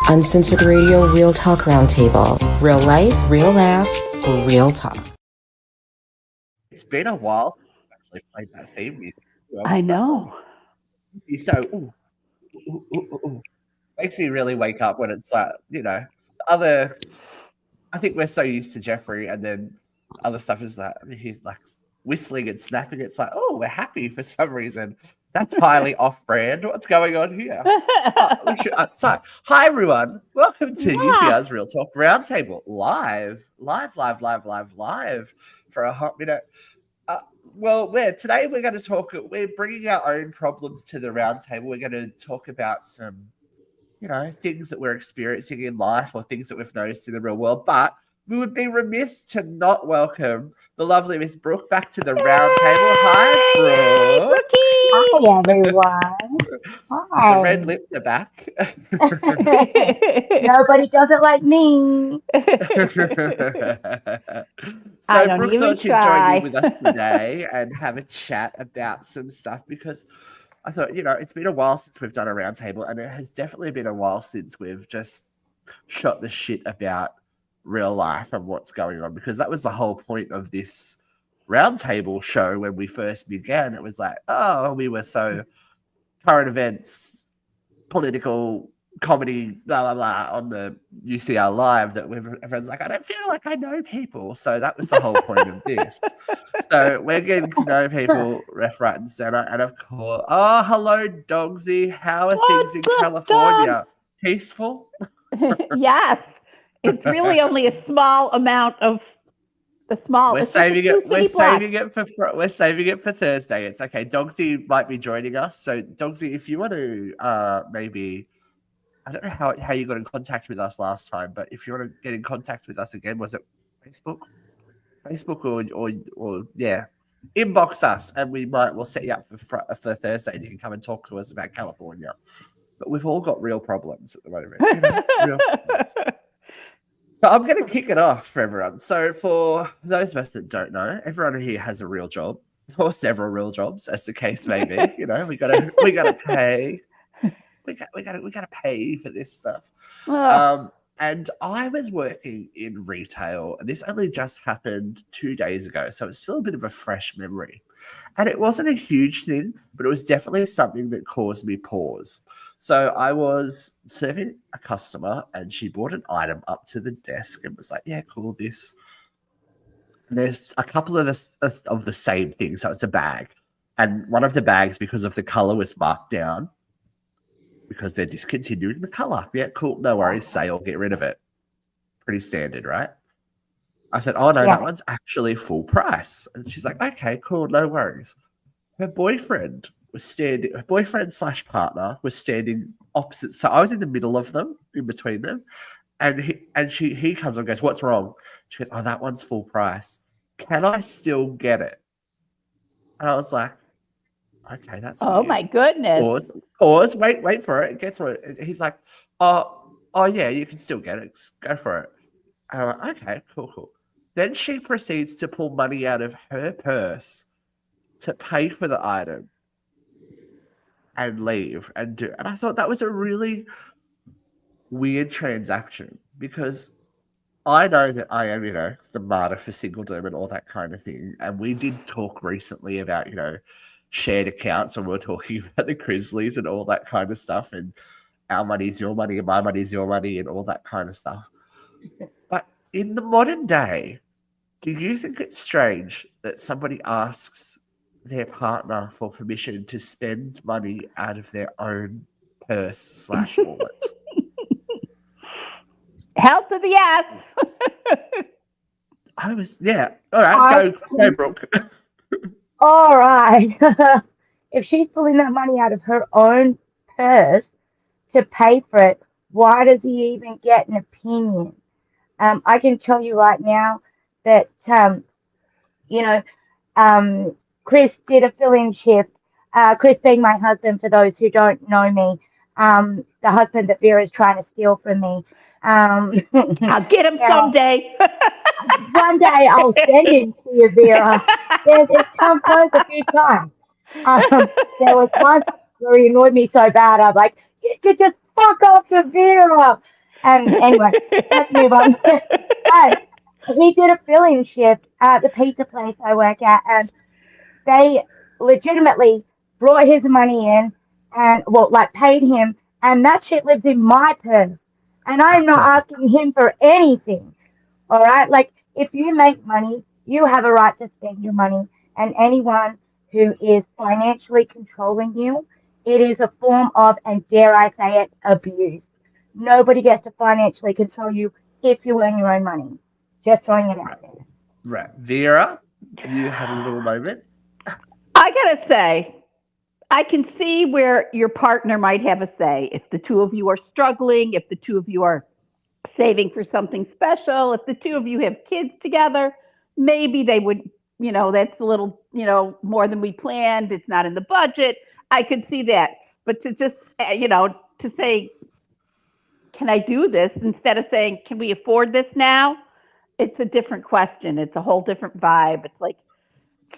Uncensored Radio Real Talk Roundtable. Real life, real laughs, real talk. It's been a while since I've actually played that theme music. I know. So, makes me really wake up when it's other. I think we're so used to Jeffrey, and then other stuff is like he's like whistling and snapping. It's like, oh, we're happy for some reason. That's highly off-brand. What's going on here? Hi everyone. Welcome to UCR's Real Talk Roundtable live for a hot minute. Today we're going to talk. We're bringing our own problems to the roundtable. We're going to talk about some, things that we're experiencing in life or things that we've noticed in the real world. But we would be remiss to not welcome the lovely Miss Brooke back to the roundtable. Hi, Brooke. Hi, everyone. Hi. The red lips are back. Nobody does it like me. So Brooke thought she'd join in with us today and have a chat about some stuff because I thought, it's been a while since we've done a roundtable, and it has definitely been a while since we've just shot the shit about real life and what's going on, because that was the whole point of this roundtable show when we first began. It was like, we were so current events, political, comedy, blah, blah, blah, on the UCR Live that everyone's like, I don't feel like I know people. So that was the whole point of this. So we're getting to know people left, right, and center. And of course, hello, Dogsy. How are things in California? Peaceful? Yes. It's really only a small amount of the small. We're saving it. We're saving it for Thursday. It's okay. Dogsy might be joining us. So Dogsy, if you want to maybe, I don't know how you got in contact with us last time, but if you want to get in contact with us again, was it Facebook or yeah, inbox us and we'll set you up for Thursday and you can come and talk to us about California. But we've all got real problems at the moment. Real problems. So I'm going to kick it off for everyone. So for those of us that don't know, everyone here has a real job or several real jobs, as the case may be. We got to pay. We got to pay for this stuff. And I was working in retail, and this only just happened 2 days ago, so it's still a bit of a fresh memory. And it wasn't a huge thing, but it was definitely something that caused me pause. So I was serving a customer, and she brought an item up to the desk and was like, yeah, cool, this. And there's a couple of the same things. So it's a bag. And one of the bags, because of the color, was marked down because they're discontinuing the color. Yeah, cool, no worries, sale, get rid of it. Pretty standard, right? I said, oh, no, that one's actually full price. And she's like, okay, cool, no worries. Her boyfriend / partner was standing opposite. So I was in the middle of them, in between them. And he comes and goes, what's wrong? She goes, oh, that one's full price. Can I still get it? And I was like, okay, that's oh weird. My goodness. Pause, wait for it. Gets what he's like, oh yeah, you can still get it. Go for it. And I'm like, okay, cool. Then she proceeds to pull money out of her purse to pay for the item and leave and I thought that was a really weird transaction, because I know that I am, the martyr for singledom and all that kind of thing. And we did talk recently about, shared accounts when we were talking about the Grizzlies and all that kind of stuff, and our money's your money and my money's your money and all that kind of stuff. But in the modern day, do you think it's strange that somebody asks their partner for permission to spend money out of their own purse / wallet? Hell to the yes. All right, go, Brooke. All right. If she's pulling that money out of her own purse to pay for it, why does he even get an opinion? I can tell you right now that, Chris did a fill-in shift. Chris being my husband, for those who don't know me, the husband that Vera's trying to steal from me. I'll get him someday. One day I'll send him to you, Vera. It's come close a few times. There was once where he annoyed me so bad, I'm like, you could just fuck off to Vera. And anyway, let's move on. But he did a fill-in shift at the pizza place I work at, and they legitimately brought his money in and, well, like paid him, and that shit lives in my purse. And I'm not asking him for anything. All right? Like, if you make money, you have a right to spend your money. And anyone who is financially controlling you, it is a form of, and dare I say it, abuse. Nobody gets to financially control you if you earn your own money. Just throwing it out there. Right. Vera, you had a little moment. I gotta say, I can see where your partner might have a say. If the two of you are struggling, if the two of you are saving for something special, if the two of you have kids together, maybe they would, that's a little, more than we planned. It's not in the budget. I could see that. But to just, to say, can I do this instead of saying, can we afford this now? It's a different question. It's a whole different vibe. It's like,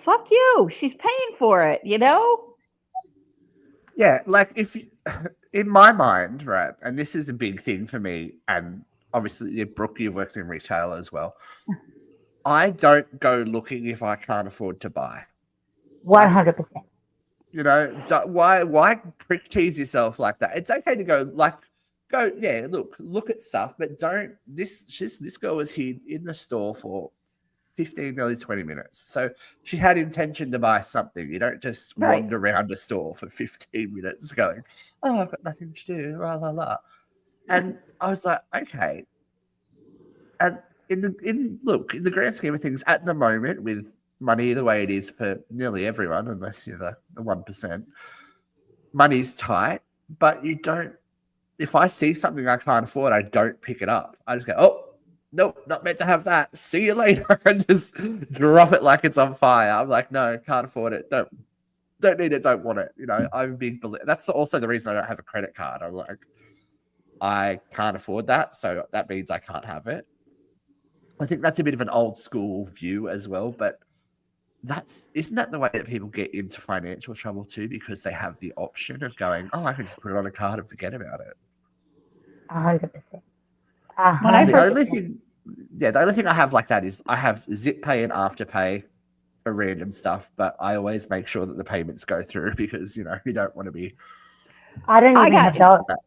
fuck you. She's paying for it, Yeah, like in my mind, right, and this is a big thing for me, and obviously, Brooke, you've worked in retail as well. I don't go looking if I can't afford to buy. 100%. Why prick tease yourself like that? It's okay to go, yeah, look at stuff, but don't. This girl was here in the store for 15, nearly 20 minutes. So she had intention to buy something. You don't just wander around the store for 15 minutes going, oh, I've got nothing to do, la, la, la. And I was like, okay. And in the grand scheme of things, at the moment, with money the way it is for nearly everyone, unless you're the 1%, money's tight, but you don't, if I see something I can't afford, I don't pick it up. I just go, oh, nope, not meant to have that. See you later, and just drop it like it's on fire. I'm like, no, can't afford it. Don't need it. Don't want it. I'm a big believer. That's also the reason I don't have a credit card. I'm like, I can't afford that, so that means I can't have it. I think that's a bit of an old school view as well, but isn't that the way that people get into financial trouble too? Because they have the option of going, oh, I can just put it on a card and forget about it. 100%. The only thing I have like that is I have Zip Pay and Afterpay for random stuff, but I always make sure that the payments go through because you don't want to be. I don't even have that.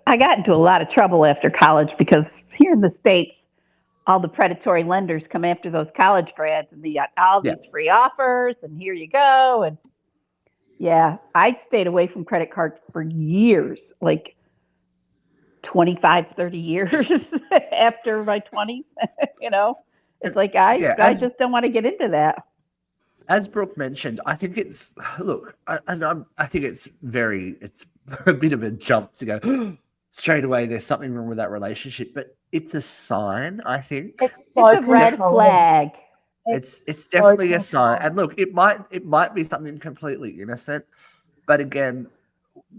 I got into a lot of trouble after college because here in the States, all the predatory lenders come after those college grads, and they got all these free offers, and here you go. And yeah, I stayed away from credit cards for years, like 25, 30 years after my 20s. It's like I just don't want to get into that. As Brooke mentioned, I think it's I think it's a bit of a jump to go straight away. There's something wrong with that relationship, but it's a sign. I think it's a red flag. It's definitely a sign. And look, it might be something completely innocent, but again,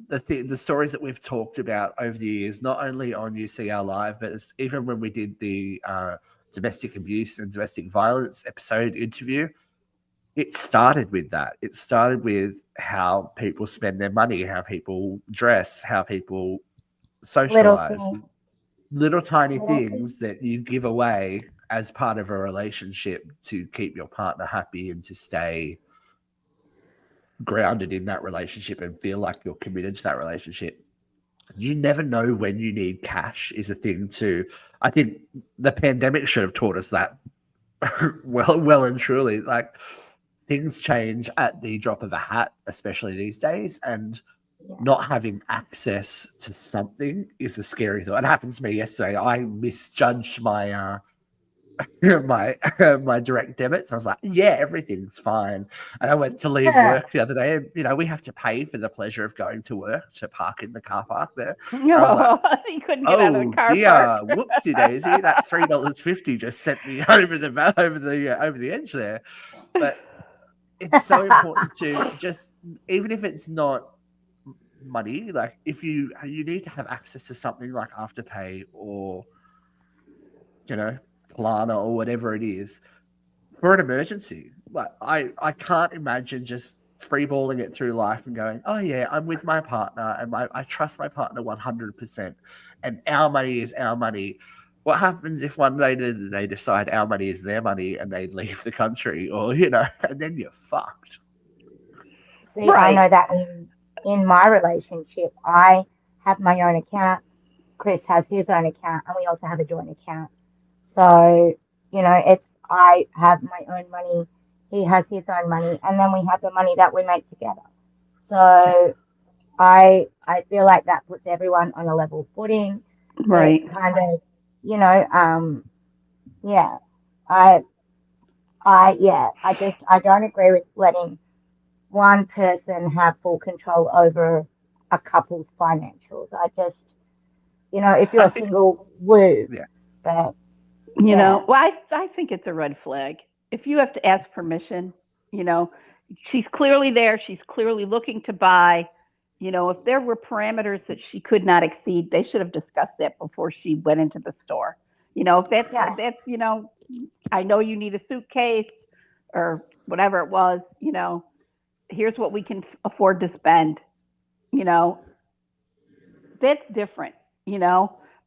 the stories that we've talked about over the years, not only on UCR Live, but even when we did the domestic abuse and domestic violence episode interview, it started with that. It started with how people spend their money, how people dress, how people socialize. Little tiny things that you give away as part of a relationship to keep your partner happy and to stay grounded in that relationship and feel like you're committed to that relationship. You never know when you need cash is a thing too. I think the pandemic should have taught us that well and truly. Like, things change at the drop of a hat, especially these days, and not having access to something is a scary thought. It happened to me yesterday. I misjudged my my direct debits. I was like, yeah, everything's fine. And I went to leave work the other day, and we have to pay for the pleasure of going to work to park in the car park there. No, I was like, you couldn't get out of the car park. Whoopsie daisy! That $3.50 just sent me over the edge there. But it's so important to just, even if it's not money, like if you need to have access to something like Afterpay or Klarna or whatever it is for an emergency. Like I can't imagine just freeballing it through life and going, oh yeah, I'm with my partner and I trust my partner 100%, and our money is our money. What happens if one day they decide our money is their money and they leave the country, or and then you're fucked. See, I know that in my relationship, I have my own account. Chris has his own account, and we also have a joint account. So, I have my own money, he has his own money, and then we have the money that we make together. So I feel like that puts everyone on a level footing. Right. It kind of, yeah. I don't agree with letting one person have full control over a couple's financials. I just, if you're single, woo. Yeah. But well, I think it's a red flag. If you have to ask permission, she's clearly there. She's clearly looking to buy. If there were parameters that she could not exceed, they should have discussed that before she went into the store. If that's, I know you need a suitcase or whatever it was, here's what we can afford to spend, that's different,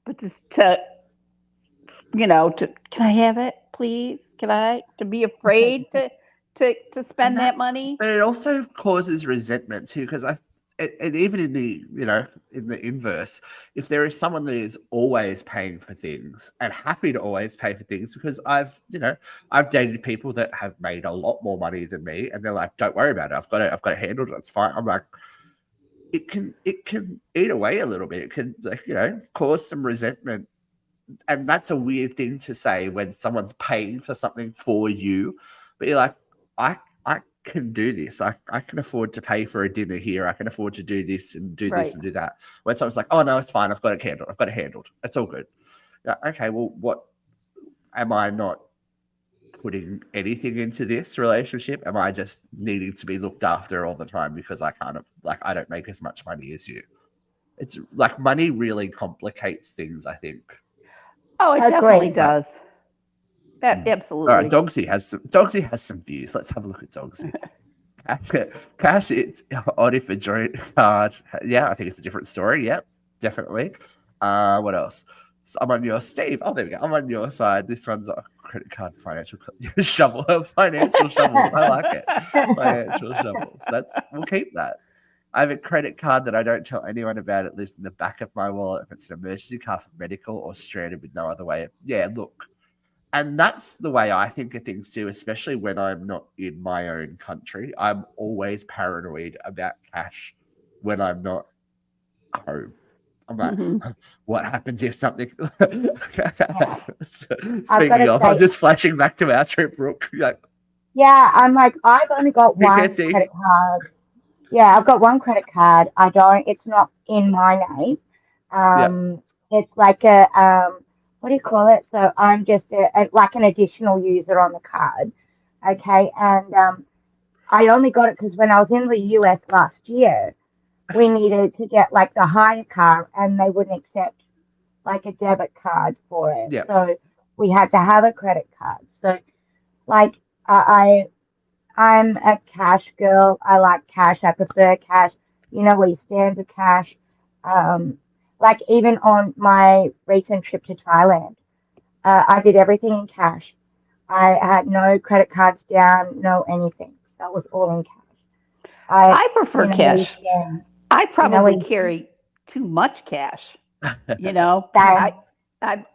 but to can I have it, please? To be afraid to spend that money? But it also causes resentment too, because and even in the in the inverse, if there is someone that is always paying for things and happy to always pay for things, because I've dated people that have made a lot more money than me, and they're like, don't worry about it, I've got it handled, it's fine. I'm like, it can eat away a little bit. It can cause some resentment. And that's a weird thing to say when someone's paying for something for you, but you're like, I can do this. I can afford to pay for a dinner here. I can afford to do this and do this and do that. When someone's like, oh no, it's fine, I've got it handled. It's all good. Yeah, okay, well, what am I not putting anything into this relationship? Am I just needing to be looked after all the time because I I don't make as much money as you? It's like money really complicates things, I think. Oh, it definitely does. Absolutely. All right, Dogsy has some views. Let's have a look at Dogsy. Cash, it's odd if a joint card. Yeah, I think it's a different story. Yep, definitely. What else? So I'm on your Steve. Oh, there we go. I'm on your side. This one's a credit card financial shovel. Financial shovels. I like it. Financial shovels. We'll keep that. I have a credit card that I don't tell anyone about. It lives in the back of my wallet. If it's an emergency card for medical or stranded with no other way. Yeah, look. And that's the way I think of things too, especially when I'm not in my own country. I'm always paranoid about cash when I'm not home. I'm like, what happens if something... Speaking of, I'm just flashing back to our trip, Brooke. Yeah, I'm like, I've only got one credit card. Yeah, I've got one credit card. It's not in my name. It's like what do you call it? So I'm just like an additional user on the card. Okay. And I only got it because when I was in the US last year, we needed to get like the hire car and they wouldn't accept like a debit card for it. Yep. So we had to have a credit card. So like I'm a cash girl. I like cash. I prefer cash. Where you stand with cash. Like even on my recent trip to Thailand, I did everything in cash. I had no credit cards down, no anything. So that was all in cash. I prefer cash. I probably carry too much cash. I've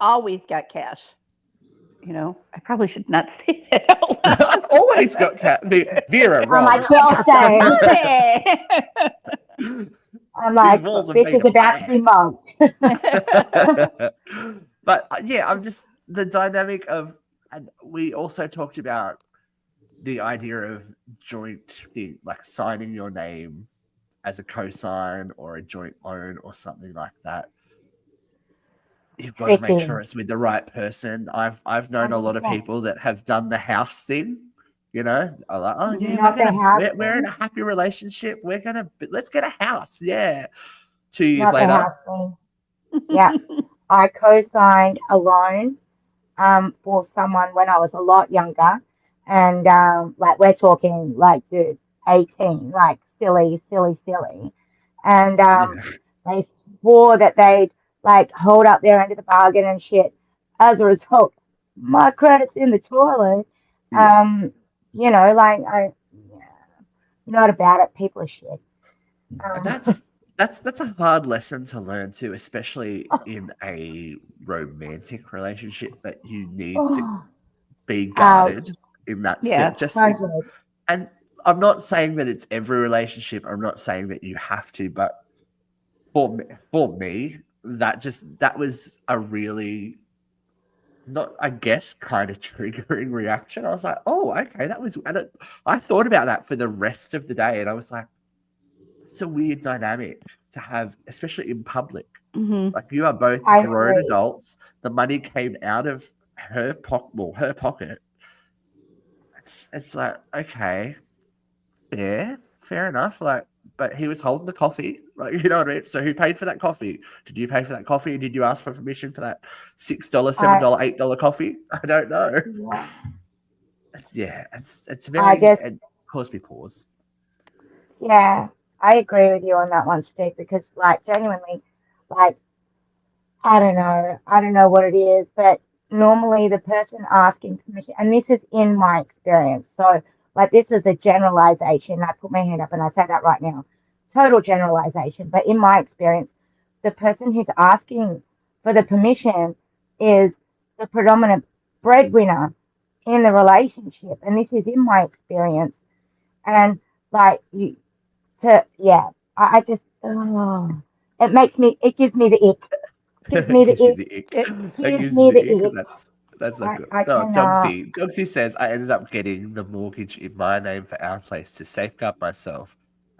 always got cash. I probably should not say that out loud. I've always got cash. Vera, wrong. I'm like, this is about to be monked. But I'm just the dynamic of, and we also talked about the idea of joint thing, like signing your name as a cosign or a joint loan or something like that. You've got to make sure it's with the right person. I've known a lot of people that have done the house thing. Are like, oh yeah, we're in a happy relationship. Let's get a house. Yeah. 2 years later. Yeah. I co-signed a loan for someone when I was a lot younger. And like we're talking like, dude, 18, like silly. And Yeah. they swore that they'd like hold up their end of the bargain and shit. As a result, my credit's in the toilet. Yeah. Like yeah, not about it. People are shit. And Um, that's a hard lesson to learn too, especially in a romantic relationship that you need to oh, be ouch, guarded in that Yeah. sense. Just 100. and I'm not saying that it's every relationship. I'm not saying that you have to, but for me, that was a really not, I guess, kind of triggering reaction. I was like, oh, okay, that was, and I thought about that for the rest of the day, and I was like, it's a weird dynamic to have, especially in public. Hmm. Like you are both I grown agree. adults. The money came out of her pocket. It's like, okay, fair enough. Like, but he was holding the coffee. Like, you know what I mean? So who paid for that coffee? Did you pay for that coffee? Did you ask for permission for that $6, I $7, $8 coffee? I don't know. yeah. It's I very, guess it caused me pause. yeah. I agree with you on that one, Steve. Because like genuinely, like I don't know what it is, but normally the person asking permission, and this is in my experience. So like this is a generalization. I put my hand up and I say that right now. Total generalization. But in my experience, the person who's asking for the permission is the predominant breadwinner in the relationship. And this is in my experience. And like you I just it gives me the ick. Gives me It the gives you ick. the ick. It's That Gives gives you me the ick. the ick. That's not good. I Oh, cannot. Dogsy says I ended up getting the mortgage in my name for our place to safeguard myself.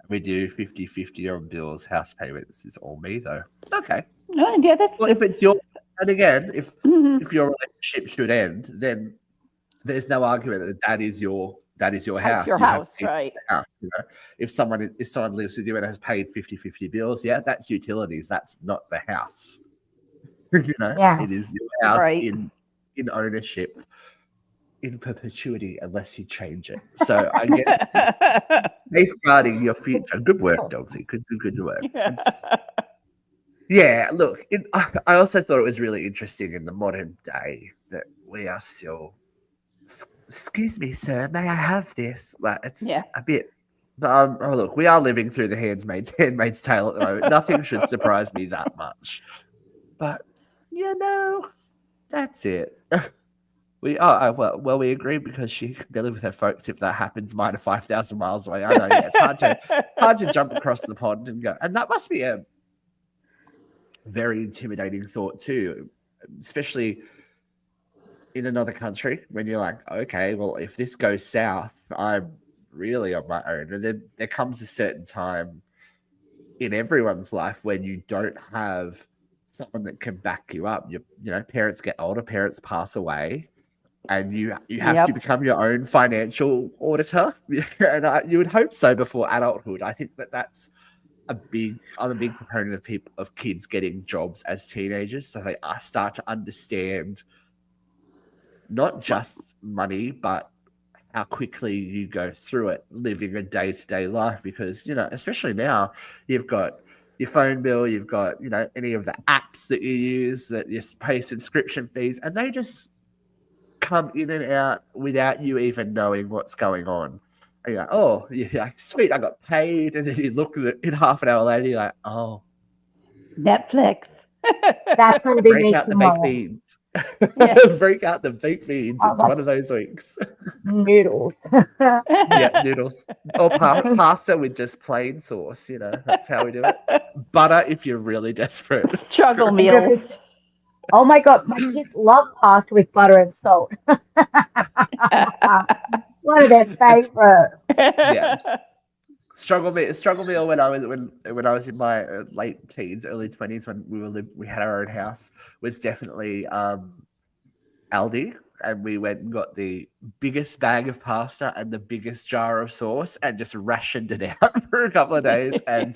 We do 50-50 on bills. House payments is all me though. Okay. no, yeah, Well, if it's your, and again, Mhm. if your relationship should end, then there's no argument that that is your That's house. your You have house, to right? the house. You know, if someone lives with you and has paid 50-50 bills, yeah, that's utilities. That's not the house. You know, Yeah. it is your house Right. in ownership in perpetuity unless you change it. So I guess safeguarding your future. Good work, Dogsy. Good work. It's yeah. Look, I also thought it was really interesting in the modern day that we are still. Excuse me, sir. May I have this? Like it's Yeah. a bit. Oh, look, we are living through the Handmaid's Tale at the moment. Nothing should surprise me that much. But that's it. We agree because she can go live with her folks if that happens minor 5,000 miles away. I know, yeah, it's hard to jump across the pond and go, and that must be a very intimidating thought too, especially in another country when you're like, okay, well, if this goes south, I'm really on my own, and then there comes a certain time in everyone's life when you don't have someone that can back you up. Parents get older, parents pass away, and you have to Yep. become your own financial auditor. And you would hope so before adulthood. I think that's I'm a big proponent of kids getting jobs as teenagers, so they start to understand not just money, but how quickly you go through it living a day-to-day life. Because especially now, you've got your phone bill, you've got any of the apps that you use that you pay subscription fees, and they just come in and out without you even knowing what's going on. And you're like, oh, you're like, sweet, I got paid. And then you look at it in half an hour later, you're like, oh, Netflix. That's going to be break me out the baked tomorrow. beans. Yeah. Break out the baked beans. I It's like one of those weeks. noodles. Yeah, noodles. Or pasta with just plain sauce, that's how we do it. Butter if you're really desperate. Struggle meals. Oh my God, my kids love pasta with butter and salt. One of their It's favorite. yeah. Struggle meal when I was in my late teens, early 20s, when we had our own house, was definitely Aldi, and we went and got the biggest bag of pasta and the biggest jar of sauce and just rationed it out for a couple of days. And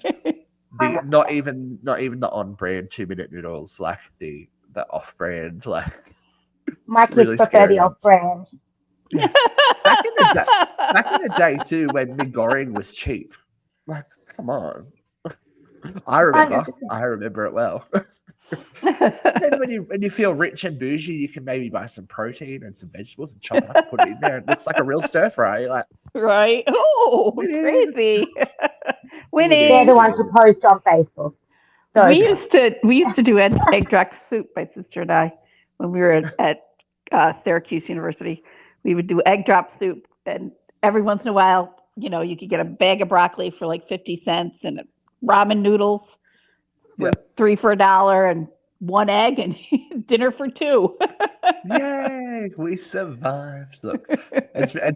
the not even the on brand 2-minute noodles, like the off brand, like My kids really prefer scary the ones. off-brand. Yeah. Back in the day too, when Mingorring was cheap. Like, come on. I remember it well. Then when you feel rich and bougie, you can maybe buy some protein and some vegetables and chop it up and put it in there. It looks like a real stir fry. You're like, Right. Oh, crazy. Winning. They're the ones who post on Facebook. So We used to do egg drop soup, my sister and I, when we were at Syracuse University. We would do egg drop soup, and every once in a while, you could get a bag of broccoli for like 50 cents and ramen noodles for 3 for $1 and 1 egg and dinner for 2. yay, we survived. Look, it's funny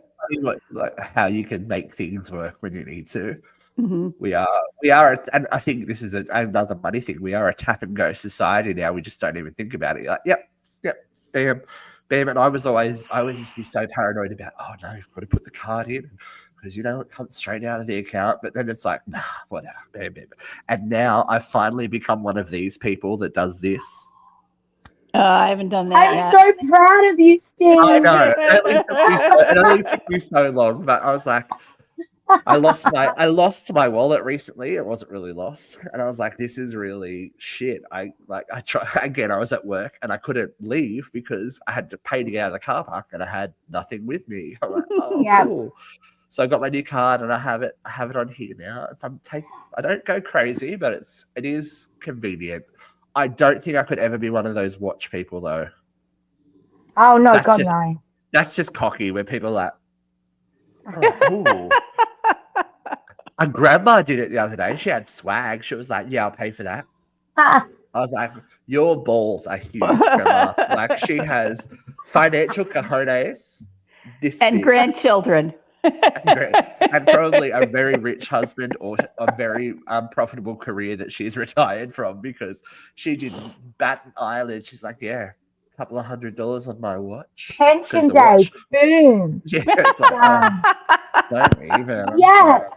how you can make things work when you need to. Mm-hmm. We are, and I think this is another money thing. We are a tap and go society now. We just don't even think about it. You're like, yep, bam. And I always used to be so paranoid about, oh no, you've got to put the card in because it comes straight out of the account. But then it's like, nah, whatever, bam. And now I've finally become one of these people that does this. I haven't done that yet. I'm so proud of you, Steve. I know. It only took me so long, but I was like, I lost my wallet recently. It wasn't really lost, and I was like, "This is really shit." I try again. I was at work and I couldn't leave because I had to pay to get out of the car park, and I had nothing with me. I'm like, "Oh, cool." So I got my new card, and I have it on here now. I don't go crazy, but it is convenient. I don't think I could ever be one of those watch people, though. Oh no, no. That's just cocky. Where people are like, oh, my grandma did it the other day. She had swag. She was like, "Yeah, I'll pay for that." I was like, "Your balls are huge, grandma." Like, she has financial cojones. And grandchildren. And probably a very rich husband or a very profitable career that she's retired from, because she didn't bat an eyelid. She's like, "Yeah, a couple of $100 on my watch." Pension day, boom. Yeah, it's like, don't even. Yes.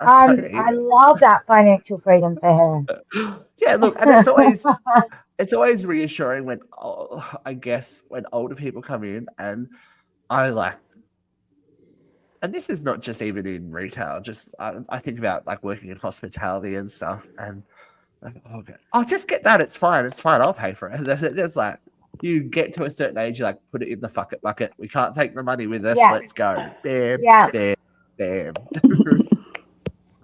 I love that financial freedom for her. Yeah, look, and it's always reassuring when when older people come in, and and this is not just even in retail. Just I think about like working in hospitality and stuff, and like, okay, I'll just get that. It's fine. I'll pay for it. There's like, you get to a certain age, you like put it in the fuck it bucket. We can't take the money with us. Yeah. Let's go. Bam, Yeah. bam.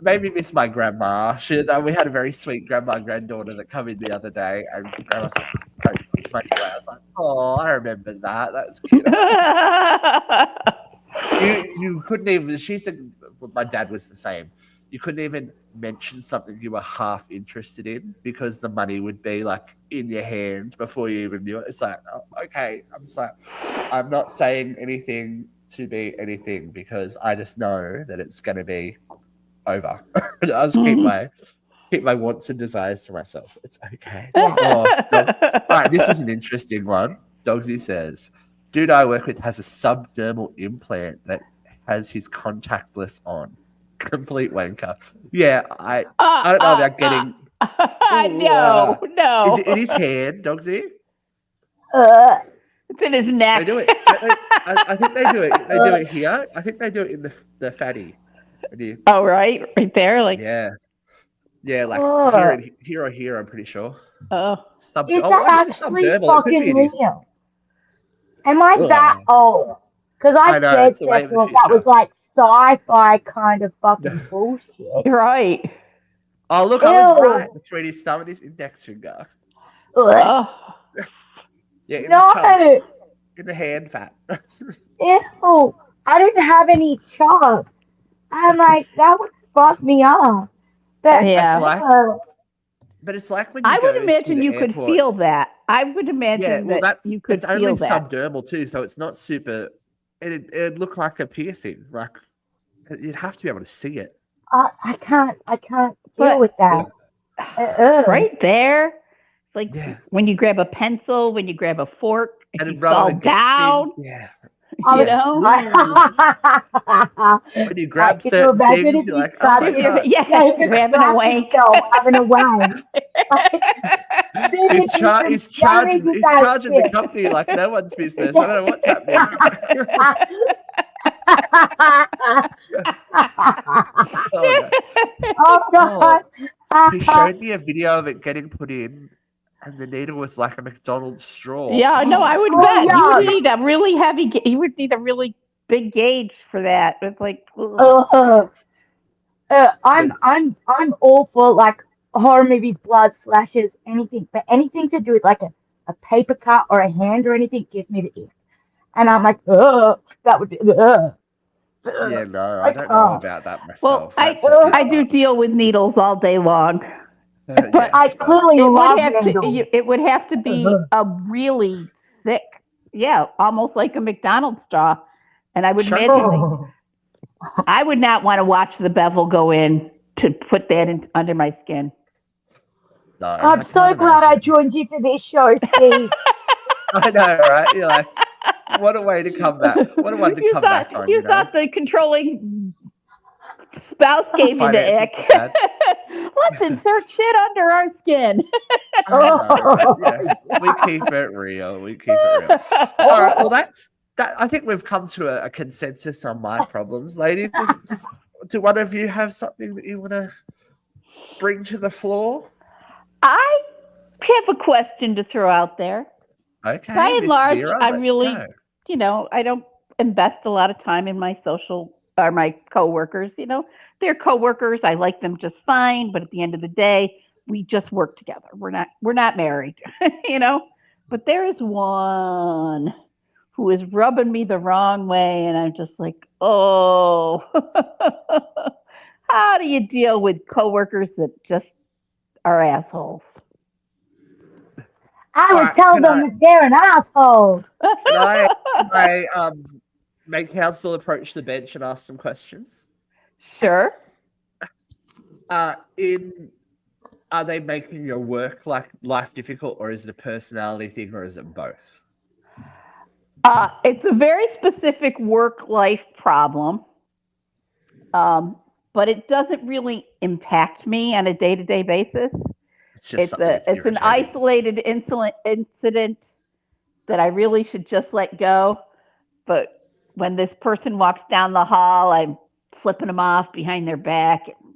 Made me miss my grandma. We had a very sweet granddaughter that come in the other day, and grandma was like, I was like, "Oh, I remember that. That's cute." You couldn't even. She said, my dad was the same. You couldn't even mention something you were half interested in because the money would be like in your hand before you even knew it. It's like, oh, okay. I'm just like, I'm not saying anything to be anything because I just know that it's going to be over. I'll just keep my wants and desires to myself. It's okay. All right, this is an interesting one. Dogsy says, dude I work with has a subdermal implant that has his contactless on. Complete wanker. Yeah, I don't know about getting. No. Is it in his hand, Dogsy? It's in his neck. They do it. I think they do it. They do it here. I think they do it in the fatty. Oh, right there, like yeah, like here or here. I'm pretty sure. Oh, is that actually fucking real? Am I that old? Because I said that was like sci-fi kind of fucking bullshit. Right. Oh, look, I was right. The 3D thumb and his index finger. Oh. Yeah, in the hand fat. Ew, I didn't have any chub. I'm like, that would fuck me up. But it's like when you I would imagine you could feel that. I would imagine that you could feel that. It's only subdermal too, so it's not super. It'd look like a piercing. Like you'd have to be able to see it. I can't deal with that. Right there. It's like when you grab a pencil, when you grab a fork, and you fall down. Yeah. You know? When you grab Can you certain imagine things, if you're you like, oh my started god. You're having a wank. yourself having a wank. He's charging the company like no one's business. I don't know what's happening. Oh, no. Oh God! He showed me a video of it getting put in, and the needle was like a McDonald's straw. Yeah, no, I would Oh, bet you would yeah. need a really heavy. You would need a really big gauge for that. It's like, ugh. I'm all for like horror movies, blood, slashes, anything, but anything to do with like a paper cut or a hand or anything gives me the ick. And I'm like, that would be, Yeah, no, I I don't know can't. about that Well, myself. That's a bit I do much. deal with needles all day long, but Yes, I but clearly it love would have to. needles. It would have to be a really thick, yeah, almost like a McDonald's straw. And I would Sure. imagine Oh. I would not want to watch the bevel go in to put that in under my skin. no, I'm I so can't glad I imagine. joined you for this show, Steve. I know, right? You're like, what a way to come back. What a one to come back on, You you know? thought the controlling spouse gave you the Finances ick. is bad. Let's insert shit under our skin. I know, right? Yeah, we keep it real. We keep it real. All right, well, that. I think we've come to a consensus on my problems, ladies. Do one of you have something that you want to bring to the floor? I have a question to throw out there. Okay, By and Miss large, Vera, I'm let's really, go. I don't invest a lot of time in my social or my coworkers. They're coworkers. I like them just fine, but at the end of the day, we just work together. We're not married, But there is one who is rubbing me the wrong way, and I'm just like, oh, how do you deal with coworkers that just are assholes? I would Alright, tell can them that they're an asshole. Can I make counsel approach the bench and ask some questions? Sure. Are they making your work life difficult, or is it a personality thing, or is it both? It's a very specific work-life problem, but it doesn't really impact me on a day-to-day basis. It's just It's an isolated incident that I really should just let go. But when this person walks down the hall, I'm flipping them off behind their back and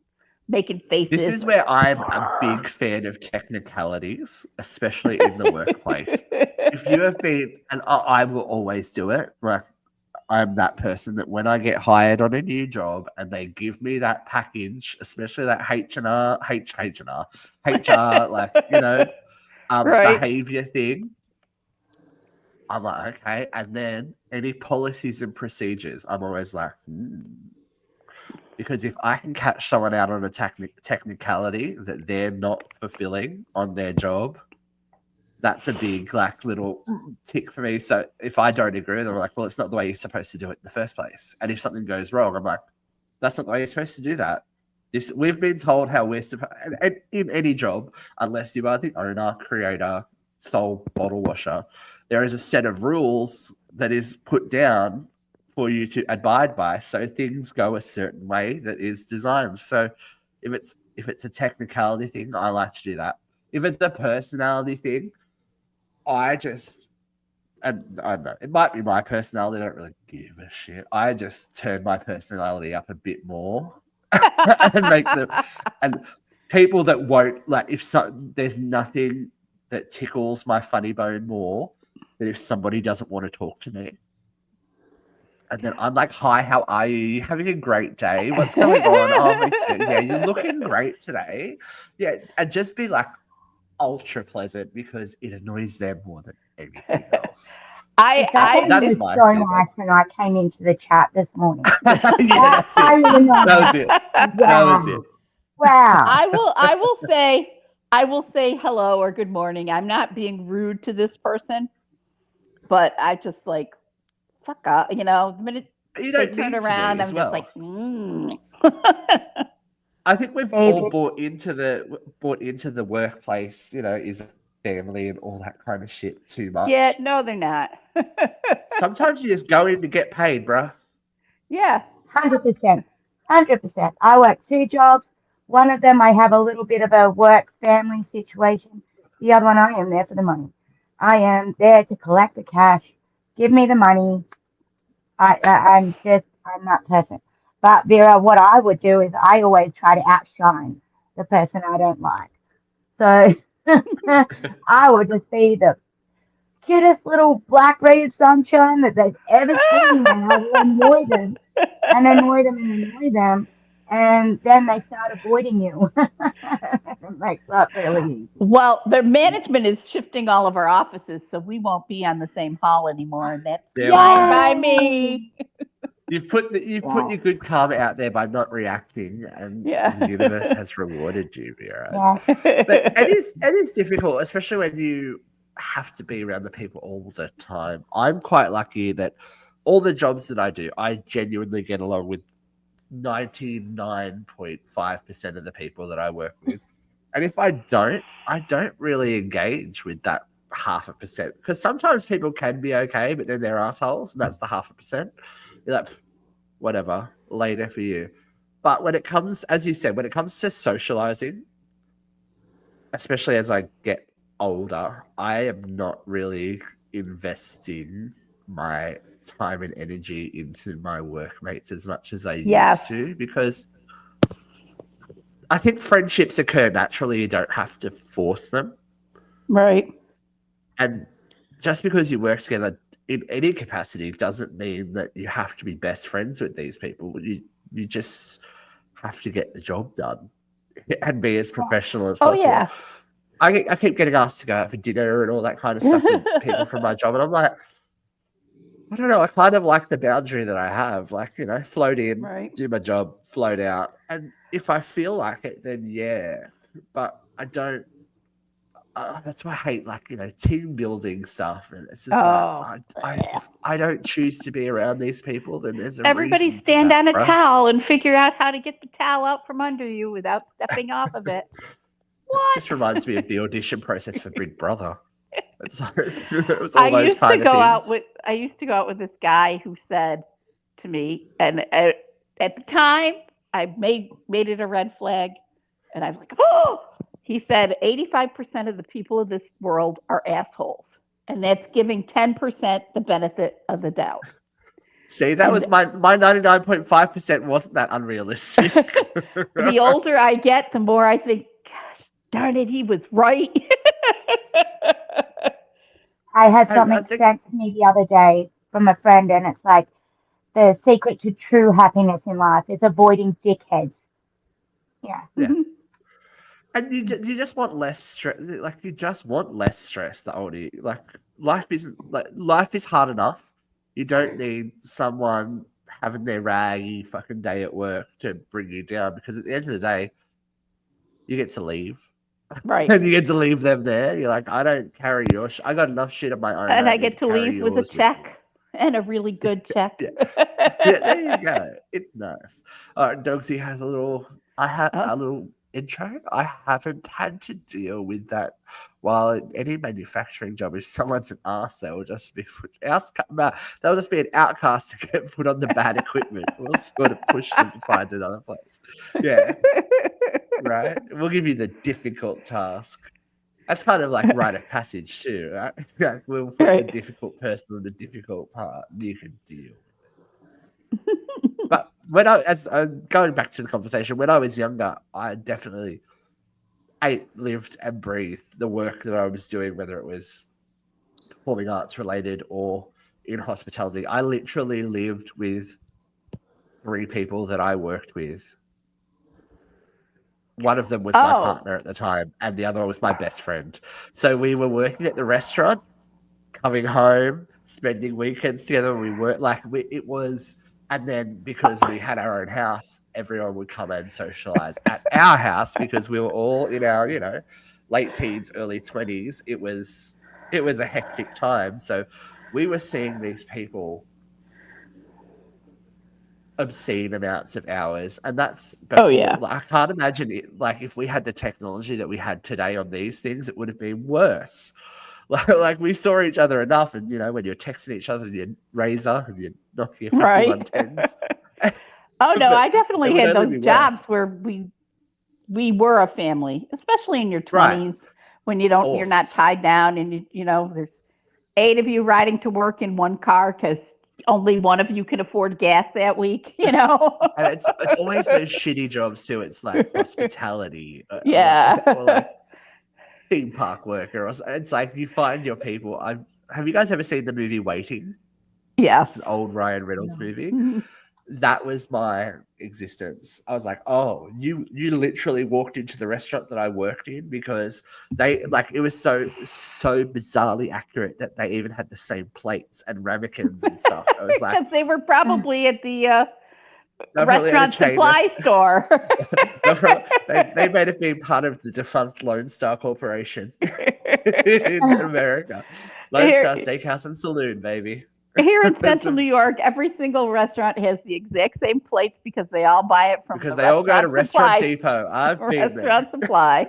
making faces. This is where I'm a big fan of technicalities, especially in the workplace. If you have been, and I will always do it, like I'm that person that when I get hired on a new job and they give me that package, especially that HR, like, Right. behavior thing, I'm like, okay. And then any policies and procedures, I'm always like, Because if I can catch someone out on a technicality that they're not fulfilling on their job, that's a big little tick for me. So if I don't agree, they're like, well, it's not the way you're supposed to do it in the first place. And if something goes wrong, I'm like, that's not the way you're supposed to do that. We've been told how we're supposed, and in any job, unless you are the owner, creator, sole bottle washer, there is a set of rules that is put down for you to abide by, so things go a certain way that is designed. So if it's a technicality thing, I like to do that. If it's a personality thing, I don't know, it might be my personality, I don't really give a shit. I just turn my personality up a bit more and make them, and people that won't, there's nothing that tickles my funny bone more than if somebody doesn't want to talk to me. And then I'm like, hi, how are you? You having a great day? What's going on? Oh, me too. Yeah, you're looking great today. Yeah, and just be ultra pleasant because it annoys them more than anything else. That's my so nice when I came into the chat this morning. Yeah, that's it. That was it. Wow. That was it. Wow. I will say hello or good morning. I'm not being rude to this person, but I just like, fuck up, the minute they turn around, I'm just like, I think we've all bought into the workplace, is family and all that kind of shit too much. Yeah, no, they're not. Sometimes you just go in to get paid, bruh. Yeah. 100%. 100%. I work 2 jobs. One of them I have a little bit of a work family situation. The other one I am there for the money. I am there to collect the cash. Give me the money. I'm that person. But Vera, what I would do is I always try to outshine the person I don't like. So I would just be the cutest little black ray of sunshine that they've ever seen, and I will annoy them and annoy them and annoy them, and then they start avoiding you. It makes that really easy. Well, their management is shifting all of our offices, so we won't be on the same hall anymore, and that's There fine we by go. me. You've put your good karma out there by not reacting, and Yeah. the universe has rewarded you, Vera. Yeah. But it is difficult, especially when you have to be around the people all the time. I'm quite lucky that all the jobs that I do, I genuinely get along with 99.5% of the people that I work with. And if I don't really engage with that 0.5%, because sometimes people can be okay, but then they're assholes, and that's the 0.5%. You're like, whatever, later for you. But when it comes, as you said, when it comes to socializing, especially as I get older, I am not really investing my time and energy into my workmates as much as I used to, because I think friendships occur naturally. You don't have to force them. Right. And just because you work together in any capacity doesn't mean that you have to be best friends with these people. You just have to get the job done and be as professional as Oh, possible. yeah. I keep getting asked to go out for dinner and all that kind of stuff with people from my job, and I'm like, I don't know. I kind of like the boundary that I have, like, float in, Right. do my job, float out, and if I feel like it, then yeah. But I don't. That's why I hate, team building stuff, and it's just if I don't choose to be around these people, then there's a Everybody reason stand for that, on a bruh. towel and figure out how to get the towel out from under you without stepping off of it. What? Just reminds me of the audition process for Big Brother. It's like, it was all I those used kind to of go things. I used to go out with this guy who said to me, and at the time I made it a red flag, and I was like, oh. He said 85% of the people of this world are assholes, and that's giving 10% the benefit of the doubt. See, that was my 99.5% wasn't that unrealistic. The older I get, the more I think, gosh, darn it, he was right. I had something sent to me the other day from a friend, and it's like the secret to true happiness in life is avoiding dickheads. Yeah. Yeah. And you just want less stress. Like, you just want less stress the older you, life is hard enough. You don't need someone having their raggy fucking day at work to bring you down, because at the end of the day, you get to leave. Right. And you get to leave them there. You're like, I don't carry your I got enough shit of my own. And I get to leave with a check and a really good check. Yeah, there you go. It's nice. All right, Dogsy has a little intro. I haven't had to deal with that while in any manufacturing job. If someone's an arse, they'll just be they'll just be an outcast to get put on the bad equipment. We'll sort of push them to find another place. Yeah. Right? We'll give you the difficult task. That's kind of like rite of passage too, right? Yeah, we'll put the difficult person on the difficult part. You can deal with it. But going back to the conversation, when I was younger, I definitely lived and breathed the work that I was doing, whether it was performing arts related or in hospitality. I literally lived with 3 people that I worked with. One of them was my partner at the time, and the other one was my best friend. So we were working at the restaurant, coming home, spending weekends together. We worked and then because we had our own house, everyone would come and socialize at our house because we were all in our, late teens, early 20s. It was a hectic time. So we were seeing these people obscene amounts of hours, and that's Oh, before. yeah. Like, I can't imagine it. Like, if we had the technology that we had today on these things, it would have been worse. Like we saw each other enough, and when you're texting each other, your Razor and your Nokia 5110s. Oh no, But I it definitely would had only those be jobs worse. where we were a family, especially in your 20s when you're not Forced. tied down, and there's 8 of you riding to work in one car because only one of you can afford gas that week. And it's always those shitty jobs too. It's like hospitality, Yeah. or like theme park worker, or it's like you find your people. Have you guys ever seen the movie Waiting? Yeah. It's an old Ryan Reynolds movie. Mhm. That was my existence. I was like, oh, you literally walked into the restaurant that I worked in, because it was so bizarrely accurate that they even had the same plates and ramekins and stuff. I was like, Because they were probably at the definitely at a restaurant chain supply store. they may have been part of the defunct Lone Star Corporation in America. Lone Star Steakhouse and Saloon, baby. Here in Central New York, every single restaurant has the exact same plates because they all buy it from because the they all go to Restaurant supply. Depot. I've been Restaurant there. Supply.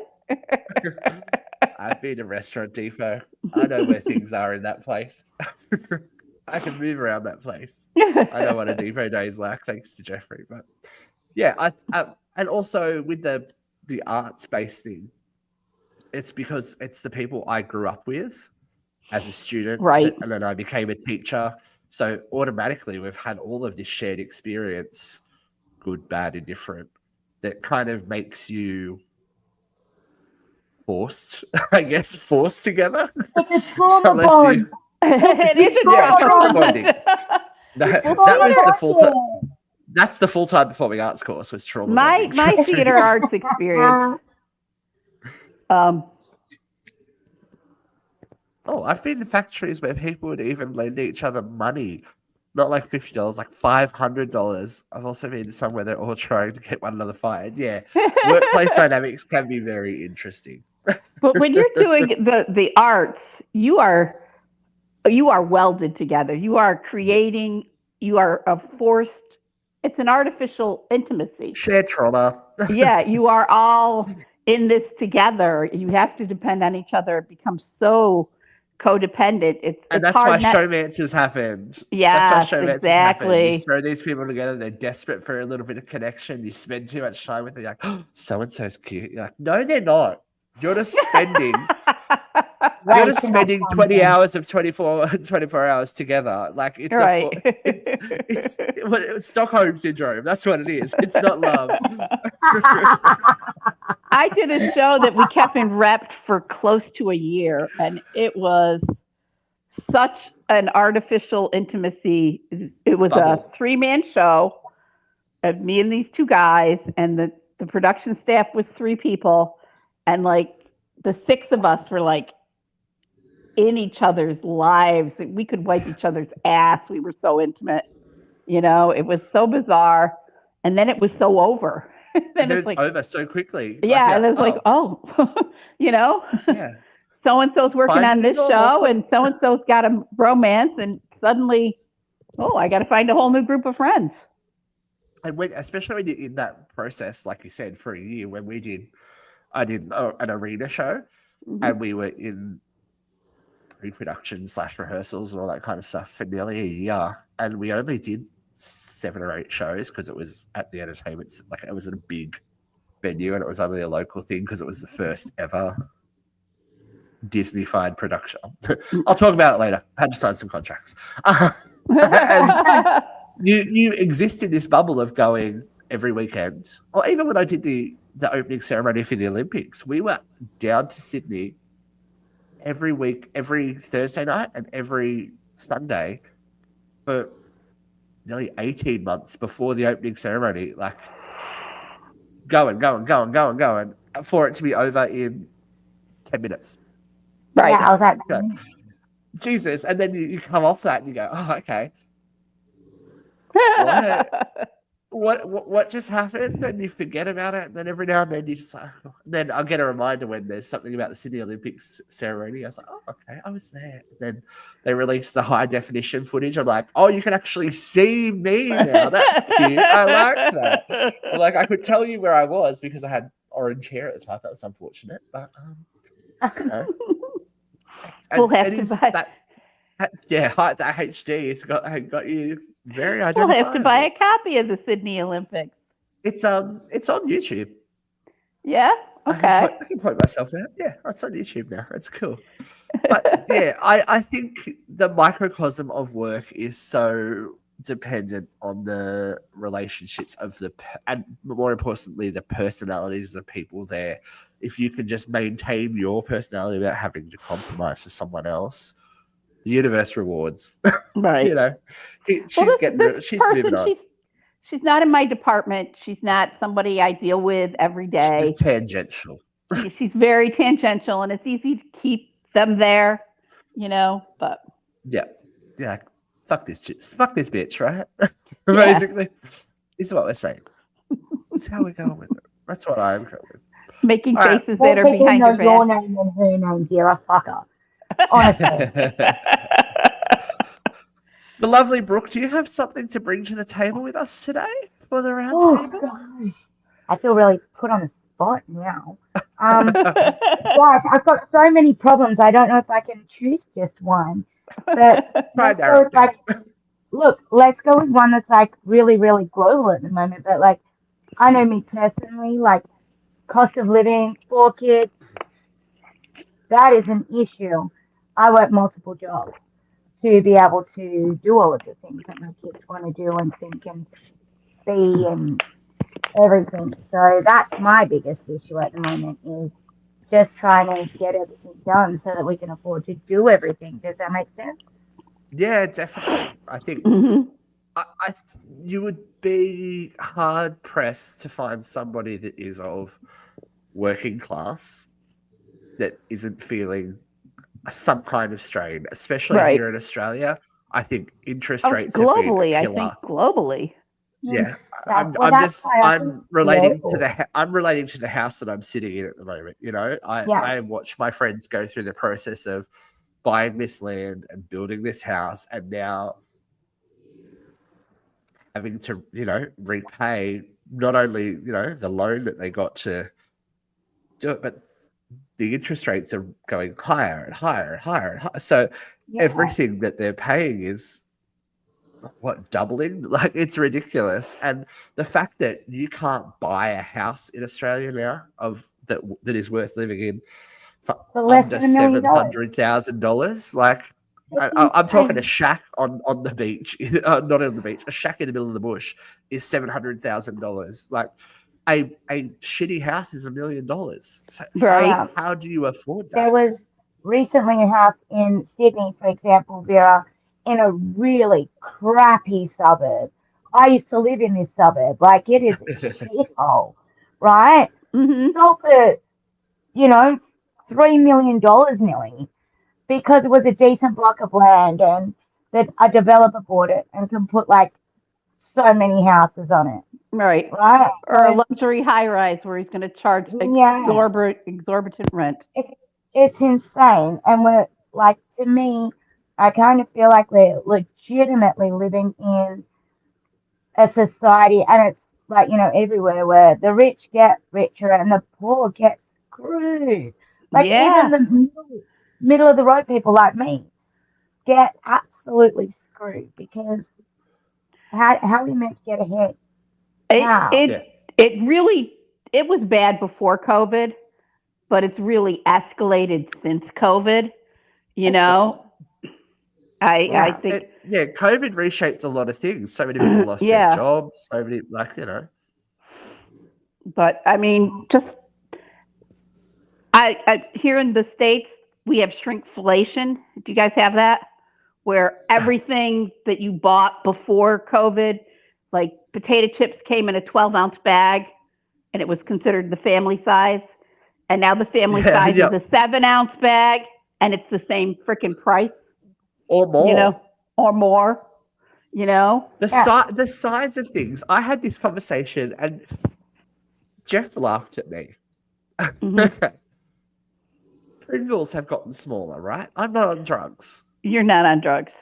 I've been to Restaurant Depot. I know where things are in that place. I can move around that place. I know what a depot day is like, thanks to Jeffrey. But yeah, and also with the arts-based thing, it's because it's the people I grew up with as a student, Right. And then I became a teacher. So automatically we've had all of this shared experience, good, bad, indifferent, that kind of makes you forced together. It's a trauma Unless bond. It is a Yeah, trauma trauma bond. bonding. That It's was the full-time. trauma. That's the full-time performing arts course, was trauma My bonding. my theater arts experience. I've been in factories where people would even lend each other money, not like $50, like $500. I've also been to some where they're all trying to get one another fired. Yeah, workplace dynamics can be very interesting. But when you're doing the arts, you are welded together. You are creating. You are a forced. It's an artificial intimacy. Shared trauma. Yeah, you are all in this together. You have to depend on each other. It becomes so codependent. And it's that's why hard not. showmances happened. Yes, that's why showmances happen. You exactly. throw these people together, they're desperate for a little bit of connection. You spend too much time with them, you're like, oh, so-and-so's cute. You're like, no, they're not. You're just spending Way too much time 20 then. hours of 24 hours together. Like it's Right. it's Stockholm syndrome. That's what it is. It's not love. I did a show that we kept in rep for close to a year, and it was such an artificial intimacy. It was Bubble. a 3-man show of me and these 2 guys, and the production staff was 3 people, and like the 6 of us were like in each other's lives. We could wipe each other's ass. We were so intimate. It was so bizarre, and then it was so over. Then it's like, over so quickly. Yeah, and it's like, yeah. So-and-so's working Find on it this all. show, and so-and-so's got a romance, and suddenly, I got to find a whole new group of friends. And especially when you're in that process, like you said, for a year, when I did an arena show, Mm-hmm. and we were in pre-production / rehearsals and all that kind of stuff for nearly a year, and we only did 7 or 8 shows because it was at the entertainment, like it was at a big venue, and it was only a local thing because it was the first ever Disney-fied production. I'll talk about it later. I had to sign some contracts. And you exist in this bubble of going every weekend, or even when I did the opening ceremony for the Olympics, we were down to Sydney every week, every Thursday night and every Sunday for nearly 18 months before the opening ceremony, like going for it to be over in 10 minutes. Right. Yeah, I was like, Yeah. Jesus. And then you come off that and you go, oh, okay. What? what just happened, and you forget about it, and then every now and then you just like, then I'll get a reminder when there's something about the Sydney Olympics ceremony. I was like, oh, okay, I was there. Then they released the high definition footage. I'm like, oh, you can actually see me now. That's cute. I like that. Like, I could tell you where I was because I had orange hair at the time. That was unfortunate, but you know, We'll have it to is buy. that HD. It's got you very We'll identifiable. have to buy a copy of the Sydney Olympics. It's on YouTube. Yeah. Okay. I can point myself out. Yeah, it's on YouTube now. It's cool. But yeah, I think the microcosm of work is so dependent on the relationships of and more importantly, the personalities of the people there. If you can just maintain your personality without having to compromise for someone else, the universe rewards. Right. You know, she's moving on. She's not in my department. She's not somebody I deal with every day. She's tangential. She's very tangential, and it's easy to keep them there, but yeah. Fuck this bitch, right? Basically, this is what we're saying. That's how we're going with it. That's what I'm going with. Making faces that are behind your back. Your name and her name, dear, a fucker. Honestly. The lovely Brooke, do you have something to bring to the table with us today for the round table? Gosh. I feel really put on the spot now. Gosh, I've got so many problems. I don't know if I can choose just one. But let's go with one that's like really, really global at the moment. But like, I know me personally, like cost of living, 4 kids, that is an issue. I work multiple jobs to be able to do all of the things that my kids want to do and think and be and everything. So that's my biggest issue at the moment is just trying to get everything done so that we can afford to do everything. Does that make sense? Yeah, definitely. I think you would be hard pressed to find somebody that is of working class that isn't feeling some kind of strain, especially here in Australia. I think interest rates globally. Have been a killer. I think globally. Yeah, I'm relating to the house that I'm sitting in at the moment. I watch my friends go through the process of buying this land and building this house, and now having to repay not only the loan that they got to do it, but the interest rates are going higher and higher and higher and higher. So everything that they're paying is doubling? Like, it's ridiculous. And the fact that you can't buy a house in Australia now that is worth living in for under $700,000, like I'm talking a shack on the beach, not on the beach, a shack in the middle of the bush is $700,000. Like a shitty house is $1 million. So how do you afford that? There was recently a house in Sydney, for example, Vera, in a really crappy suburb. I used to live in this suburb. Like, it is a shithole, right? Mm-hmm. Sold for, $3 million nearly, because it was a decent block of land and that a developer bought it and can put like so many houses on it. Right. Or a luxury high rise where he's going to charge exorbitant rent. It's insane. And we're like, to me, I kind of feel like we're legitimately living in a society, and it's like, everywhere, where the rich get richer and the poor get screwed. Like, even the middle of the road people like me get absolutely screwed, because how are we meant to get ahead? It was bad before COVID, but it's really escalated since COVID. I think COVID reshaped a lot of things. So many people lost their jobs. So many, But I mean, just I here in the States, we have shrinkflation. Do you guys have that? Where everything that you bought before COVID, like potato chips, came in a 12-ounce bag, and it was considered the family size. And now the family size is a 7-ounce bag, and it's the same freaking price. Or more. Or more. You know? The size of things. I had this conversation, and Jeff laughed at me. Mhm. Pringles have gotten smaller, right? I'm not on drugs. You're not on drugs.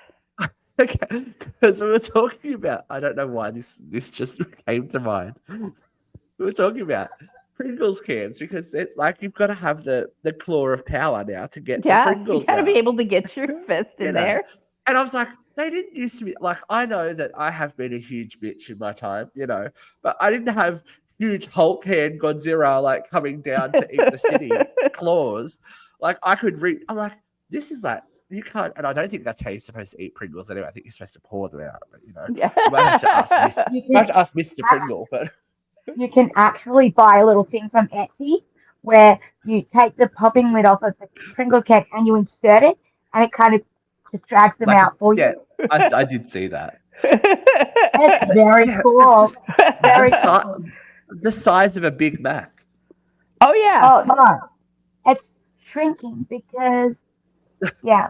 Okay, because we were talking about, I don't know why this just came to mind. We were talking about Pringles cans because it, like, you've got to have the claw of power now to get the Yes, you Pringles got to out. be able to get your fist You in know. there. And I was like, they didn't used to be like, I know that I have been a huge bitch in my time, you know, but I didn't have huge Hulk hand Godzilla like coming down to eat the city claws. Like I could read. I'm like, this is like you can't. And I don't think that's how you're supposed to eat Pringles anyway. I think you're supposed to pour them out. But you know, you might have to ask Mr. Pringle. But You can actually buy a little thing from Etsy where you take the popping lid off of the Pringles can and you insert it, and it kind of just drags them like, out for yeah, you. I did see that. It's very Yeah, cool. just Very the, cool. the size of a Big Mac. Oh, yeah. Oh no, it's shrinking because yeah.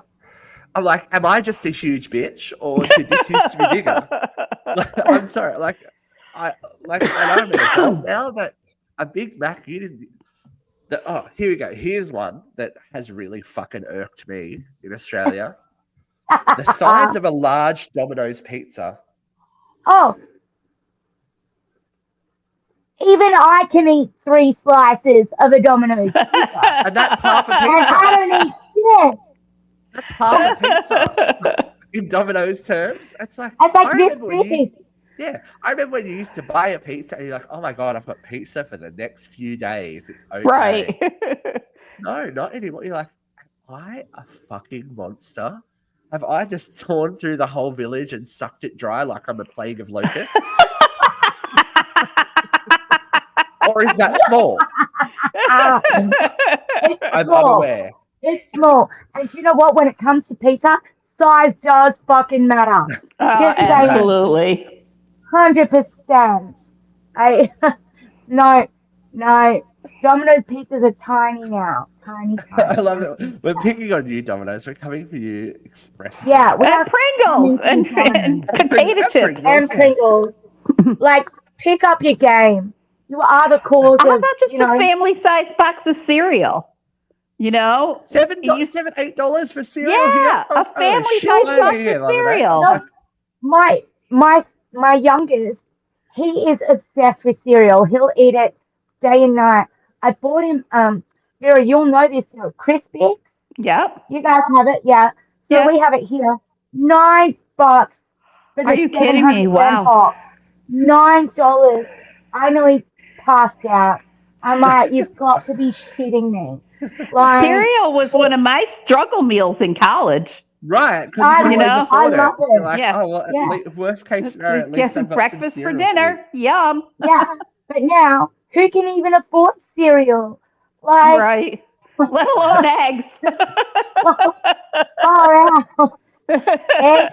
I'm like, am I just a huge bitch, or did this used to be bigger? Like, I'm sorry, I know I'm an adult now, but a Big Mac, you didn't. Here we go. Here's one that has really fucking irked me in Australia. The size of a large Domino's pizza. Oh, even I can eat 3 slices of a Domino's pizza, And that's half a and I pizza. don't eat shit. That's half a pizza in Domino's terms. It's like, It's like I this remember when you big. used, yeah, I remember when you used to buy a pizza and you're like, oh my God, I've got pizza for the next few days. It's okay. Right. No, not anymore. You're like, am I a fucking monster? Have I just torn through the whole village and sucked it dry like I'm a plague of locusts? Or is that small? It's I'm small. unaware. It's small. And you know what? When it comes to pizza, size does fucking matter. Just saying. Absolutely. 100%. No. Domino's pizzas are tiny now. Tiny. I love it. We're picking on you, Domino's. We're coming for you, Express. Yeah, we And are Pringles coming and, to Domino's. and potato chips. Pringles. And Pringles. Like, pick up your game. You are the cause How of, about just you know. a family-sized box of cereal? You know? $7, $8 for cereal Yeah, here? a family-sized box of cereal. No, my youngest, he is obsessed with cereal. He'll eat it day and night. I bought him Vera, you'll know this cereal, Crispix. Yep. You guys have it, yeah. So Yeah. we have it here. $9 for the Are you kidding me? 700 Wow. box. $9. I nearly passed out. I'm like, you've got to be shitting me. Like, Cereal was one of my struggle meals in college. Right, because I you can always know, afford I love it. it. You're like, Yeah. oh, well, Yeah. worst case scenario, at Get least some I've got breakfast some for cereal to dinner. Yum. Yeah, but now, who can even afford cereal? Like, Right. Let alone eggs. far out. Egg,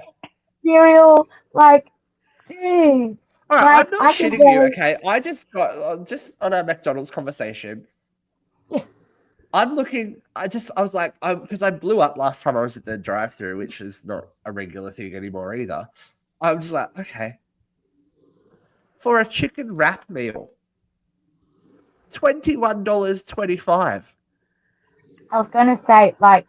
cereal, like, dude. All right, Like, I'm not I can shitting you, go- okay? I just got just on our McDonald's conversation. Yeah. I'm looking. I was like, because I blew up last time I was at the drive-through, which is not a regular thing anymore either. I'm just like, okay, for a chicken wrap meal, $21.25. I was going to say, like,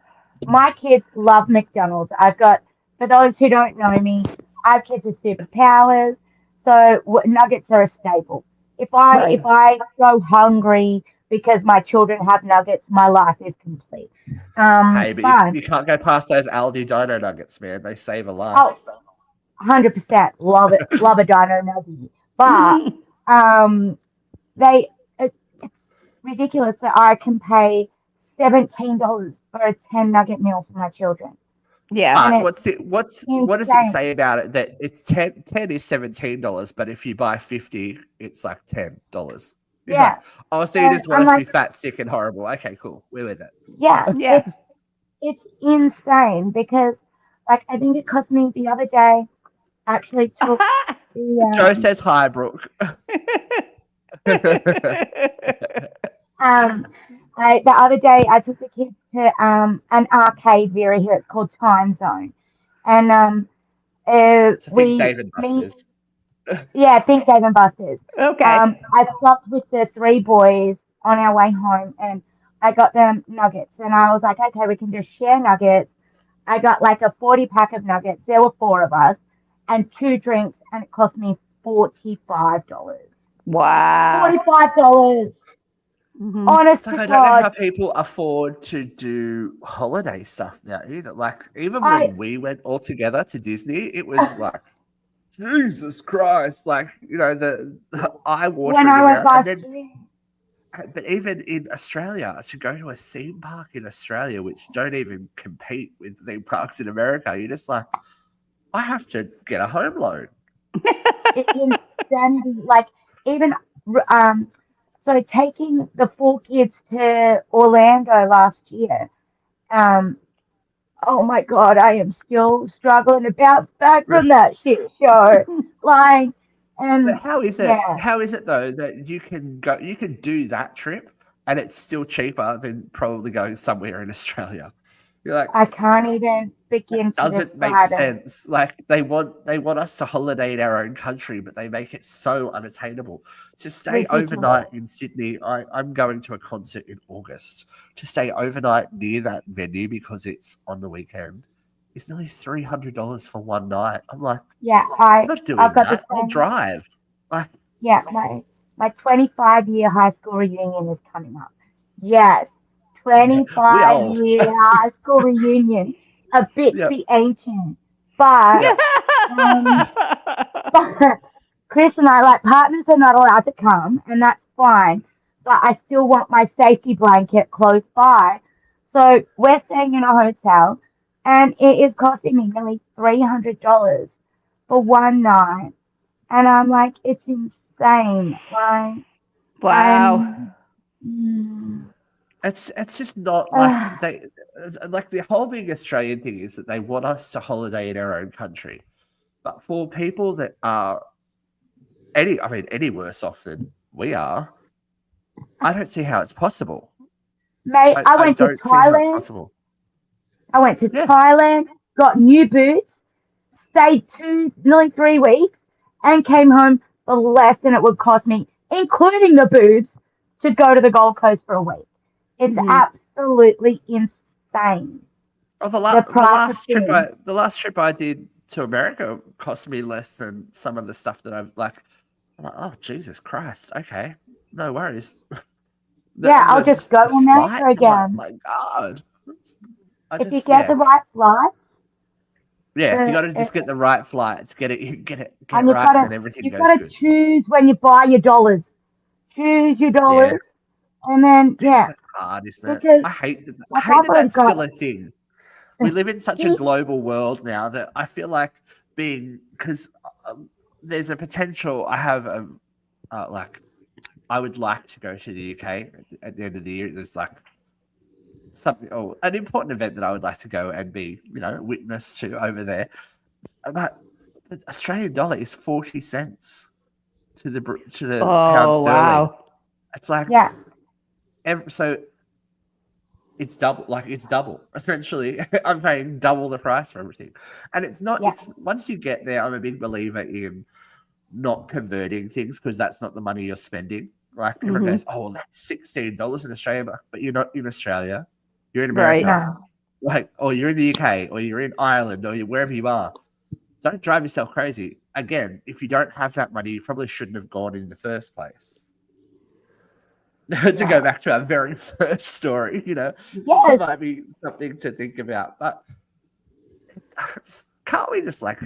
my kids love McDonald's. I've got, for those who don't know me, I have kids with superpowers. So nuggets are a staple. If I go hungry because my children have nuggets, my life is complete. Hey, but Fine. you can't go past those Aldi Dino Nuggets, man. They save a life. Oh, 100%. Love it. Love a dino nugget. But it's ridiculous that I can pay $17 for a 10 nugget meal for my children. Yeah. And What does it say about it that it's 10 is $17, but if you buy 50, it's like $10? Yeah. Oh, see, it is And I'm worse to be like- fat, sick, and horrible. Okay, cool. We're with it. Yeah. Yeah. It's insane because, like, I think it cost me the other day, actually took Joe the, says hi, Brooke. the other day I took the kids to an arcade Vera here. It's called Time Zone, and So think Dave and Buster's. Yeah, think Dave and Buster's. Okay. I stopped with the 3 boys on our way home, and I got them nuggets, and I was like, okay, we can just share nuggets. I got like a 40 pack of nuggets. There were 4 of us, and 2 drinks, and it cost me $45. Wow. $45. Mhm. Honest It's like to I don't know how God. people afford to do holiday stuff now either. Like even I when we went all together to Disney, it was like Jesus Christ, like the eye when watering I went amount. And last then, year, but even in Australia, to go to a theme park in Australia, which don't even compete with theme parks in America, you're just like, I have to get a home loan. it's insanity. Like even um, so taking the 4 kids to Orlando last year. Um, oh my God, I am still struggling to bounce back from that shit show. Like, But and how is it? yeah, How is it though that you can go, you can do that trip, and it's still cheaper than probably going somewhere in Australia? You're like, I can't even begin to doesn't make describe it. sense. Like they want us to holiday in our own country, but they make it so unattainable. To stay Ridiculous. overnight in Sydney, I'm going to a concert in August. To stay overnight near that venue because it's on the weekend is nearly $300 for one night. I'm like, Yeah, I'm not I've doing got the that. I'll same. drive. Like, Yeah, my 25-year high school reunion is coming up. Yes, we 25 old. year high school reunion. A bitch Yep. be ancient. But Yep. um Chris and I, like, partners are not allowed to come, and that's fine. But I still want my safety blanket close by. So we're staying in a hotel, and it is costing me nearly $300 for one night. And I'm like, it's insane. Like, Wow. I'm, mm, It's just not like uh, like the whole big Australian thing is that they want us to holiday in our own country. But for people that are any worse off than we are, I don't see how it's possible. mate, I I went to don't see how it's Thailand. possible. I went to Yeah. Thailand, got new boots, stayed nearly 3 weeks, and came home for less than it would cost me, including the boots, to go to the Gold Coast for a week. It's Mhm. absolutely insane. Oh, the, The the price of things. last trip I did to America cost me less than some of the stuff that I'm like, oh Jesus Christ, okay, no worries. Yeah, I'll just Just go the to America flights, I'm like, again. my God. I If you just get the right flight, yeah, you the, got to just get the right flights, get and right, and then everything you've goes got to good. choose when you buy your dollars. Choose your Yeah, dollars, and then yeah, that's hard, isn't it? because I hate like I've that already that's still got. a thing. We live in such a See, global world now that I feel like because there's a potential. I have like I would like to go to the UK at the end of the year. There's like something or an important event that I would like to go and be witness to over there. But the Australian dollar is 40 cents to the pound Oh, sterling. wow. It's like yeah, so it's double. Like it's double essentially. I'm paying double the price for everything, and it's not. yeah, It's once you get there, I'm a big believer in not converting things because that's not the money you're spending. Like everyone Mhm. goes, "Oh, well, that's $16 in Australia," but you're not in Australia. You're in Right. America, no, like, or you're in the UK, or you're in Ireland, or you're wherever you are. Don't drive yourself crazy. Again, if you don't have that money, you probably shouldn't have gone in the first place. To go yeah, back to our very first story, it yes. might be something to think about. But can't we just like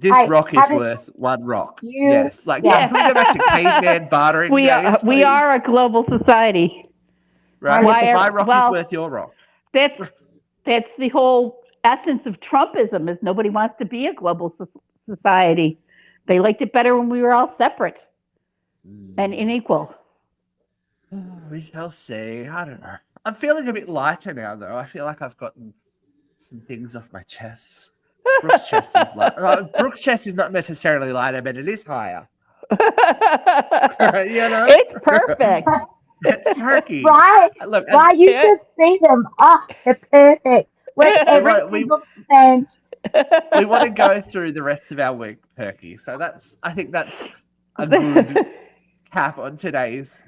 this I rock is haven't worth one rock? you. Yes. Like, Yeah, can we go back to caveman bartering we days, are please? a global society. Right? 100%. My rock is Well, worth your rock. that's the whole essence of Trumpism is nobody wants to be a global society. They liked it better when we were all separate and unequal. We shall see. I don't know. I'm feeling a bit lighter now, though. I feel like I've gotten some things off my chest. Brooke's chest is light. Brooke's chest is not necessarily lighter, but it is higher. It's perfect. It's turkey. Right, Look, right. You should see them. Oh, they're perfect. With every we single bench, we want to go through the rest of our week, Perky. So I think that's a good cap on today's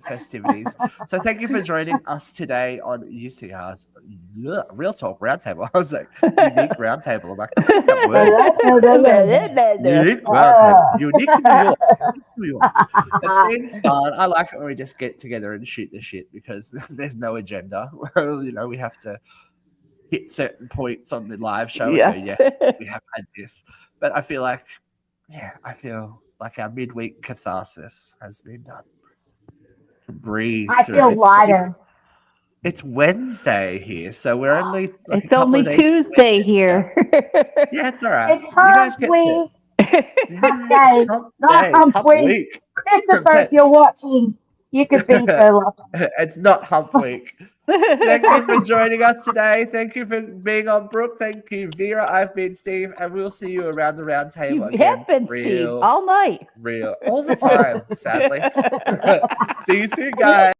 festivities. So thank you for joining us today on UCR's Real Talk Roundtable. I was like, unique roundtable. I'm like, I think that word. Unique roundtable. Unique in New York. It's been fun. I like it when we just get together and shoot the shit because there's no agenda. We have to hit certain points on the live show and go, yes, we have had this. But I feel like our midweek catharsis has been done. Breathe. I feel lighter. It's Wednesday here, so we're only. It's only Tuesday here. Yeah, it's all right. It's hump week. Hump day, not hump week. Christopher, if you're watching, you could be so lucky. It's not hump week. Thank you for joining us today. Thank you for being on, Brooke. Thank you, Vera. I've been Steve, and we'll see you around the round table You again. have been Steve all night. All the time, sadly. See you soon, guys.